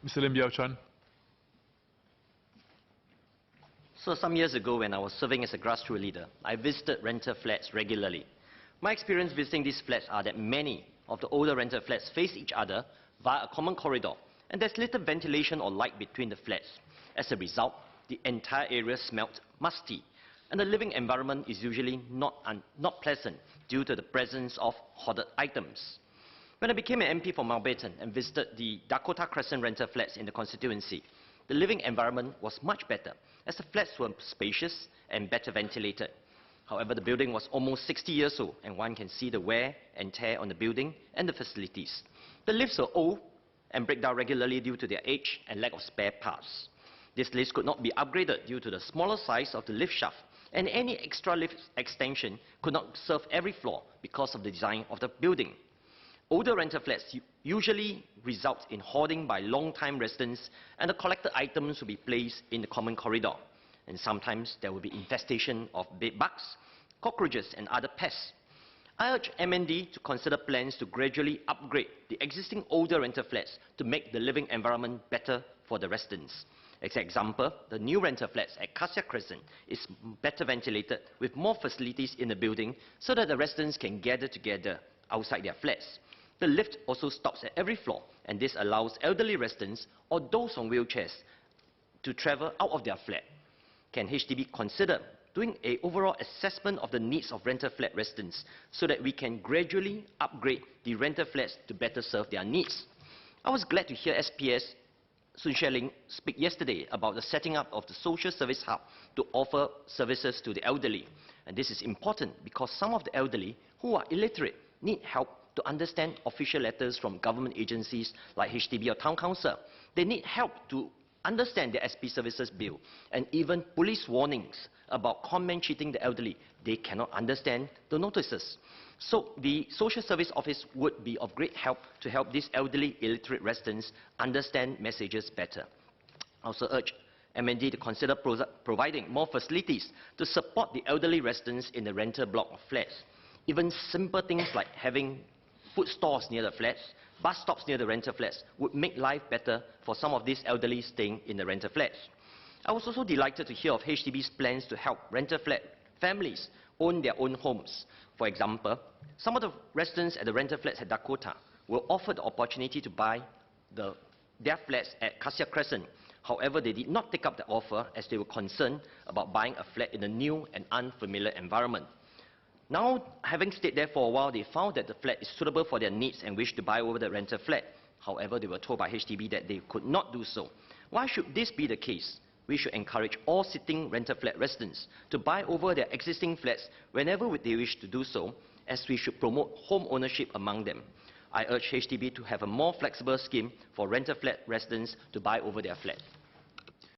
Mr. Lim Biow Chuan. So some years ago, when I was serving as a grassroots leader, I visited rental flats regularly. My experience visiting these flats are that many of the older rental flats face each other via a common corridor, and there's little ventilation or light between the flats. As a result, the entire area smelled musty, and the living environment is usually not pleasant due to the presence of hoarded items. When I became an MP for Mountbatten and visited the Dakota Crescent rental flats in the constituency, the living environment was much better, as the flats were spacious and better ventilated. However, the building was almost 60 years old, and one can see the wear and tear on the building and the facilities. The lifts were old and break down regularly due to their age and lack of spare parts. These lifts could not be upgraded due to the smaller size of the lift shaft, and any extra lift extension could not serve every floor because of the design of the building. Older rental flats usually result in hoarding by long-time residents, and the collected items will be placed in the common corridor. And sometimes there will be infestation of bed bugs, cockroaches, and other pests. I urge MND to consider plans to gradually upgrade the existing older rental flats to make the living environment better for the residents. As an example, the new rental flats at Cassia Crescent is better ventilated with more facilities in the building so that the residents can gather together outside their flats. The lift also stops at every floor, and this allows elderly residents or those on wheelchairs to travel out of their flat. Can HDB consider doing an overall assessment of the needs of rental flat residents so that we can gradually upgrade the rental flats to better serve their needs? I was glad to hear SPS Sun Xueling speak yesterday about the setting up of the social service hub to offer services to the elderly. And this is important because some of the elderly who are illiterate need help to understand official letters from government agencies like HDB or Town Council. They need help to understand the SP services bill, and even police warnings about conmen cheating the elderly. They cannot understand the notices. So the social service office would be of great help to help these elderly illiterate residents understand messages better. I also urge MND to consider providing more facilities to support the elderly residents in the rental block of flats. Even simple things like having food stores near the flats, bus stops near the rental flats would make life better for some of these elderly staying in the rental flats. I was also delighted to hear of HDB's plans to help rental flat families own their own homes. For example, some of the residents at the rental flats at Dakota were offered the opportunity to buy their flats at Cassia Crescent. However, they did not take up the offer as they were concerned about buying a flat in a new and unfamiliar environment. Now, having stayed there for a while, they found that the flat is suitable for their needs and wished to buy over the rental flat. However, they were told by HDB that they could not do so. Why should this be the case? We should encourage all sitting rental flat residents to buy over their existing flats whenever they wish to do so, as we should promote home ownership among them. I urge HDB to have a more flexible scheme for rental flat residents to buy over their flats.